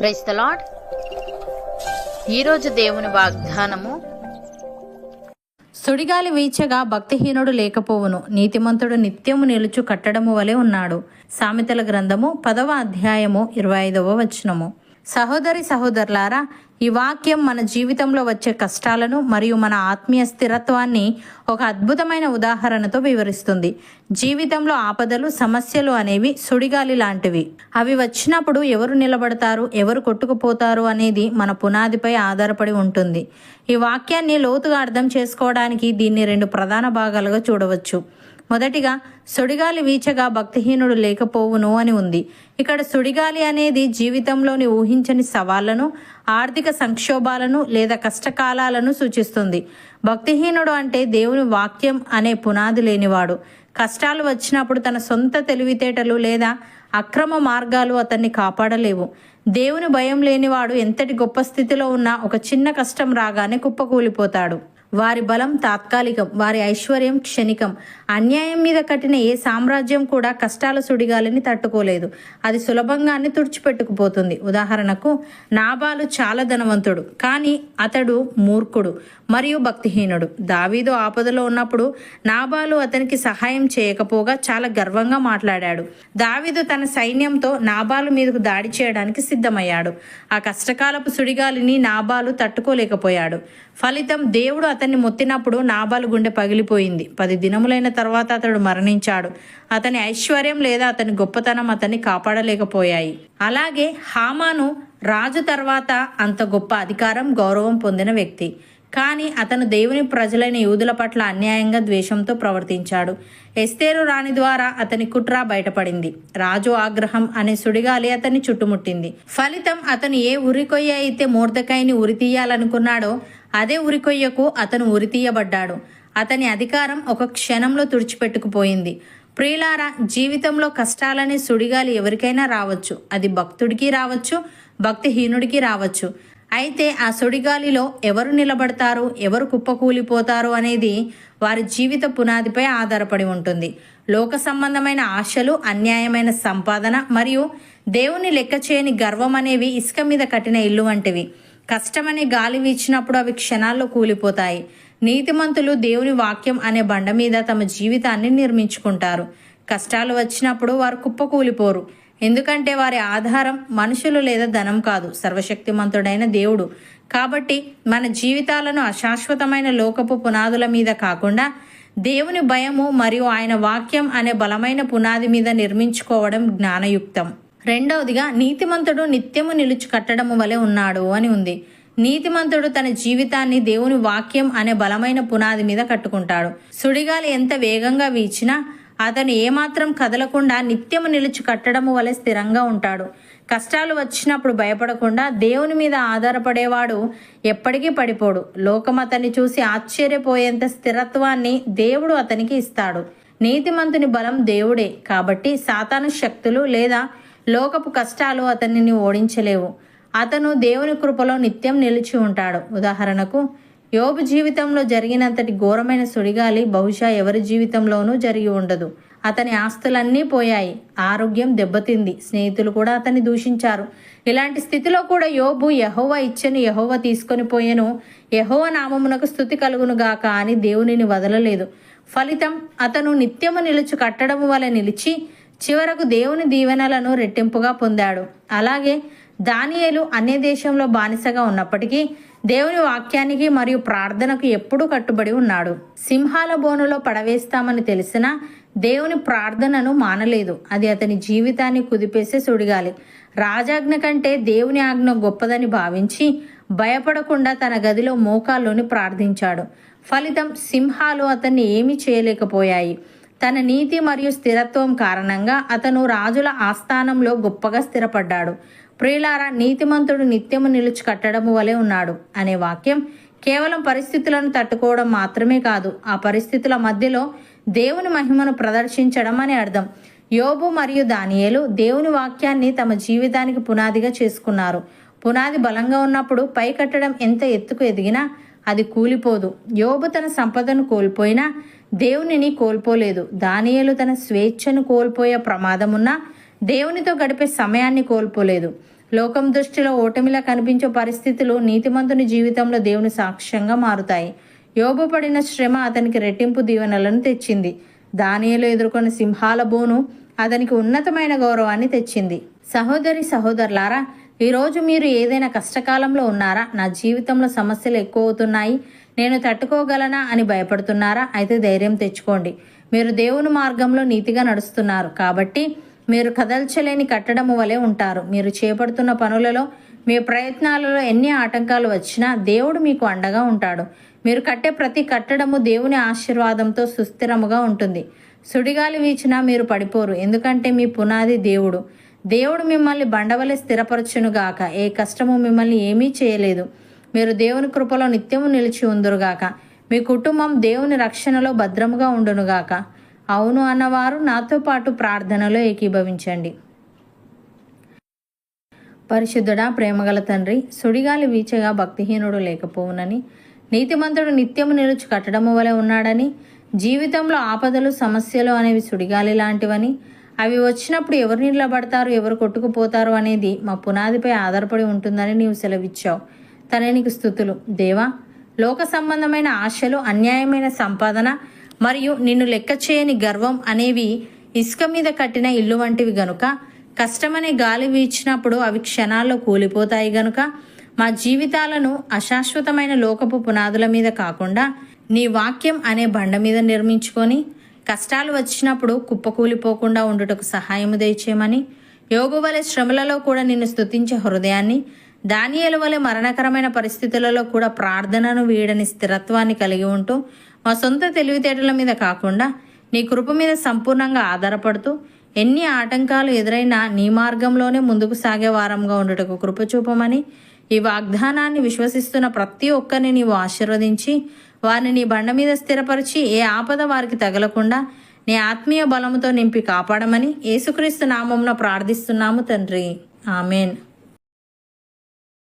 Praise the lord. ఈరోజు దేవుని వాగ్దానము, సుడిగాలి వీచగా భక్తిహీనుడు లేకపోవును, నీతిమంతుడు నిత్యము నిలుచు కట్టడము వలె ఉన్నాడు. సామెతల గ్రంథము 10వ అధ్యాయము 25వ వచనము. సహోదరి సహోదరులారా, ఈ వాక్యం మన జీవితంలో వచ్చే కష్టాలను మరియు మన ఆత్మీయ స్థిరత్వాన్ని ఒక అద్భుతమైన ఉదాహరణతో వివరిస్తుంది. జీవితంలో ఆపదలు, సమస్యలు అనేవి సుడిగాలి లాంటివి. అవి వచ్చినప్పుడు ఎవరు నిలబడతారు, ఎవరు కొట్టుకుపోతారు అనేది మన పునాదిపై ఆధారపడి ఉంటుంది. ఈ వాక్యాన్ని లోతుగా అర్థం చేసుకోవడానికి దీన్ని 2 ప్రధాన భాగాలుగా చూడవచ్చు. మొదటిగా, సుడిగాలి వీచగా భక్తిహీనుడు లేకపోవును అని ఉంది. ఇక్కడ సుడిగాలి అనేది జీవితంలోని ఊహించని సవాళ్లను, ఆర్థిక సంక్షోభాలను లేదా కష్టకాలాలను సూచిస్తుంది. భక్తిహీనుడు అంటే దేవుని వాక్యం అనే పునాది లేనివాడు. కష్టాలు వచ్చినప్పుడు తన సొంత తెలివితేటలు లేదా అక్రమ మార్గాలు అతన్ని కాపాడలేవు. దేవుని భయం లేనివాడు ఎంతటి గొప్ప స్థితిలో ఉన్నా ఒక చిన్న కష్టం రాగానే కుప్పకూలిపోతాడు. వారి బలం తాత్కాలికం, వారి ఐశ్వర్యం క్షణికం. అన్యాయం మీద కట్టిన ఏ సామ్రాజ్యం కూడా కష్టాల సుడిగాలిని తట్టుకోలేదు. అది సులభంగానే తుడిచిపెట్టుకుపోతుంది. ఉదాహరణకు, నాబాలు చాలా ధనవంతుడు, కానీ అతడు మూర్ఖుడు మరియు భక్తిహీనుడు. దావీదు ఆపదలో ఉన్నప్పుడు నాబాలు అతనికి సహాయం చేయకపోగా చాలా గర్వంగా మాట్లాడాడు. దావీదు తన సైన్యంతో నాబాలు మీదకు దాడి చేయడానికి సిద్ధమయ్యాడు. ఆ కష్టకాలపు సుడిగాలిని నాబాలు తట్టుకోలేకపోయాడు. ఫలితం, దేవుడు అతన్ని మొత్తినప్పుడు నాబాలు గుండె పగిలిపోయింది. 10 దినములైన తర్వాత అతడు మరణించాడు. అతని ఐశ్వర్యం లేదా అతని గొప్పతనం అతన్ని కాపాడలేకపోయాయి. అలాగే హామాను రాజు తర్వాత అంత గొప్ప అధికారం, గౌరవం పొందిన వ్యక్తి. కానీ అతను దేవుని ప్రజలైన యూదుల పట్ల అన్యాయంగా ద్వేషంతో ప్రవర్తించాడు. ఎస్తేరు రాణి ద్వారా అతని కుట్ర బయటపడింది. రాజు ఆగ్రహం అనే సుడిగాలి అతన్ని చుట్టుముట్టింది. ఫలితం, అతను ఏ ఉరికొయ్య అయితే మొర్దెకైని ఉరితీయాలనుకున్నాడో అదే ఉరికొయ్యకు అతను ఉరితీయబడ్డాడు. అతని అధికారం ఒక క్షణంలో తుడిచిపెట్టుకుపోయింది. ప్రియులారా, జీవితంలో కష్టాలనే సుడిగాలి ఎవరికైనా రావచ్చు. అది భక్తుడికి రావచ్చు, భక్తిహీనుడికి రావచ్చు. అయితే ఆ సుడిగాలిలో ఎవరు నిలబడతారు, ఎవరు కుప్పకూలిపోతారు అనేది వారి జీవిత పునాదిపై ఆధారపడి ఉంటుంది. లోక సంబంధమైన ఆశలు, అన్యాయమైన సంపాదన మరియు దేవుని లెక్క చేయని గర్వం అనేవి ఇసుక మీద కట్టిన ఇల్లు వంటివి. కష్టమనే గాలి వీచినప్పుడు అవి క్షణాల్లో కూలిపోతాయి. నీతిమంతులు దేవుని వాక్యం అనే బండ మీద తమ జీవితాన్ని నిర్మించుకుంటారు. కష్టాలు వచ్చినప్పుడు వారు కుప్పకూలిపోరు. ఎందుకంటే వారి ఆధారం మనుషులు లేదా ధనం కాదు, సర్వశక్తిమంతుడైన దేవుడు. కాబట్టి మన జీవితాలను అశాశ్వతమైన లోకపు పునాదుల మీద కాకుండా దేవుని భయము మరియు ఆయన వాక్యం అనే బలమైన పునాది మీద నిర్మించుకోవడం జ్ఞానయుక్తం. రెండవదిగా, నీతిమంతుడు నిత్యము నిలుచు కట్టడము వలె ఉన్నాడు అని ఉంది. నీతిమంతుడు తన జీవితాన్ని దేవుని వాక్యం అనే బలమైన పునాది మీద కట్టుకుంటాడు. సుడిగాలి ఎంత వేగంగా వీచినా అతను ఏమాత్రం కదలకుండా నిత్యము నిలుచు కట్టడము వలె స్థిరంగా ఉంటాడు. కష్టాలు వచ్చినప్పుడు భయపడకుండా దేవుని మీద ఆధారపడేవాడు ఎప్పటికీ పడిపోడు. లోకం అతన్ని చూసి ఆశ్చర్యపోయేంత స్థిరత్వాన్ని దేవుడు అతనికి ఇస్తాడు. నీతిమంతుని బలం దేవుడే. కాబట్టి సాతాను శక్తులు లేదా లోకపు కష్టాలు అతనిని ఓడించలేవు. అతను దేవుని కృపలో నిత్యం నిలిచి ఉంటాడు. ఉదాహరణకు, యోబు జీవితంలో జరిగినంతటి ఘోరమైన సుడిగాలి బహుశా ఎవరి జీవితంలోనూ జరిగి ఉండదు. అతని ఆస్తులన్నీ పోయాయి, ఆరోగ్యం దెబ్బతింది, స్నేహితులు కూడా అతన్ని దూషించారు. ఇలాంటి స్థితిలో కూడా యోబు యెహోవా ఇచ్చెను, యెహోవా తీసుకొని పోయెను, యెహోవా నామమునకు స్తుతి కలుగును గాక అని దేవునిని వదలలేదు. ఫలితం, అతను నిత్యము నిలుచు కట్టడము వలె నిలిచి చివరకు దేవుని దీవెనలను రెట్టింపుగా పొందాడు. అలాగే దానియేలు అన్య దేశంలో బానిసగా ఉన్నప్పటికీ దేవుని వాక్యానికి మరియు ప్రార్థనకు ఎప్పుడూ కట్టుబడి ఉన్నాడు. సింహాల బోనులో పడవేస్తామని తెలిసినా దేవుని ప్రార్థనను మానలేదు. అది అతని జీవితాన్ని కుదిపేసే సుడిగాలి. రాజాజ్ఞ కంటే దేవుని ఆజ్ఞ గొప్పదని భావించి భయపడకుండా తన గదిలో మోకాల్లోని ప్రార్థించాడు. ఫలితం, సింహాలు అతన్ని ఏమీ చేయలేకపోయాయి. తన నీతి మరియు స్థిరత్వం కారణంగా అతను రాజుల ఆస్థానంలో గొప్పగా స్థిరపడ్డాడు. ప్రియులారా, నీతిమంతుడు నిత్యము నిలుచు కట్టడము వలె ఉన్నాడు అనే వాక్యం కేవలం పరిస్థితులను తట్టుకోవడం మాత్రమే కాదు, ఆ పరిస్థితుల మధ్యలో దేవుని మహిమను ప్రదర్శించడం అని అర్థం. యోబు మరియు దానియేలు దేవుని వాక్యాన్ని తమ జీవితానికి పునాదిగా చేసుకున్నారు. పునాది బలంగా ఉన్నప్పుడు పై కట్టడం ఎంత ఎత్తుకు ఎదిగినా అది కూలిపోదు. యోబు తన సంపదను కోల్పోయినా దేవునిని కోల్పోలేదు. దానియేలు తన స్వేచ్ఛను కోల్పోయే ప్రమాదమున్నా దేవునితో గడిపే సమయాన్ని కోల్పోలేదు. లోకం దృష్టిలో ఓటమిలా కనిపించే పరిస్థితులు నీతిమంతుని జీవితంలో దేవుని సాక్ష్యంగా మారుతాయి. యోబు పడిన శ్రమ అతనికి రెట్టింపు దీవెనలను తెచ్చింది. దానియేలు ఎదుర్కొన్న సింహాల బోను అతనికి ఉన్నతమైన గౌరవాన్ని తెచ్చింది. సహోదరి సహోదరులారా, ఈరోజు మీరు ఏదైనా కష్టకాలంలో ఉన్నారా? నా జీవితంలో సమస్యలు ఎక్కువ అవుతున్నాయి, నేను తట్టుకోగలనా అని భయపడుతున్నారా? అయితే ధైర్యం తెచ్చుకోండి. మీరు దేవుని మార్గంలో నీతిగా నడుస్తున్నారు కాబట్టి మీరు కదల్చలేని కట్టడము వలె ఉంటారు. మీరు చేపడుతున్న పనులలో, మీ ప్రయత్నాలలో ఎన్ని ఆటంకాలు వచ్చినా దేవుడు మీకు అండగా ఉంటాడు. మీరు కట్టే ప్రతి కట్టడము దేవుని ఆశీర్వాదంతో సుస్థిరముగా ఉంటుంది. సుడిగాలి వీచినా మీరు పడిపోరు, ఎందుకంటే మీ పునాది దేవుడు. దేవుడు మిమ్మల్ని బండవలె స్థిరపరచునుగాక. ఏ కష్టము మిమ్మల్ని ఏమీ చేయలేదు. మీరు దేవుని కృపలో నిత్యము నిలిచి ఉందురుగాక. మీ కుటుంబం దేవుని రక్షణలో భద్రముగా ఉండునుగాక. అవును అన్నవారు నాతో పాటు ప్రార్థనలో ఏకీభవించండి. పరిశుద్ధుడా, ప్రేమగల తండ్రి, సుడిగాలి వీచగా భక్తిహీనుడు లేకపోవునని, నీతిమంతుడు నిత్యము నిలుచు కట్టడము వలె ఉన్నాడని, జీవితంలో ఆపదలు సమస్యలు అనేవి సుడిగాలి లాంటివని, అవి వచ్చినప్పుడు ఎవరు నిలబడతారు, ఎవరు కొట్టుకుపోతారు అనేది మా పునాదిపై ఆధారపడి ఉంటుందని నీవు సెలవిచ్చావు. తనే నీకు స్తుతులు దేవా. లోక సంబంధమైన ఆశలు, అన్యాయమైన సంపాదన మరియు నిన్ను లెక్క చేయని గర్వం అనేవి ఇసుక మీద కట్టిన ఇల్లు వంటివి గనుక, కష్టమనే గాలి వీచినప్పుడు అవి క్షణాల్లో కూలిపోతాయి గనుక, మా జీవితాలను అశాశ్వతమైన లోకపు పునాదుల మీద కాకుండా నీ వాక్యం అనే బండ మీద నిర్మించుకొని, కష్టాలు వచ్చినప్పుడు కుప్పకూలిపోకుండా ఉండుటకు సహాయము దయచేయమని, యోబు వలె శ్రమలలో కూడా నిన్ను స్తుతించే హృదయాన్ని, దానియేలు వలె మరణకరమైన పరిస్థితులలో కూడా ప్రార్థనను వీడని స్థిరత్వాన్ని కలిగి ఉంటూ, మా సొంత తెలివితేటల మీద కాకుండా నీ కృప మీద సంపూర్ణంగా ఆధారపడుతూ, ఎన్ని ఆటంకాలు ఎదురైనా నీ మార్గంలోనే ముందుకు సాగే వారంగా ఉండుటకు కృప చూపమని, ఈ వాగ్దానాన్ని విశ్వసిస్తున్న ప్రతి ఒక్కరిని నీవు ఆశీర్వదించి, వారిని నీ బండ మీద స్థిరపరిచి, ఏ ఆపద వారికి తగలకుండా నీ ఆత్మీయ బలముతో నింపి కాపాడమని యేసుక్రీస్తు నామమున ప్రార్థిస్తున్నాము తండ్రి. ఆమెన్.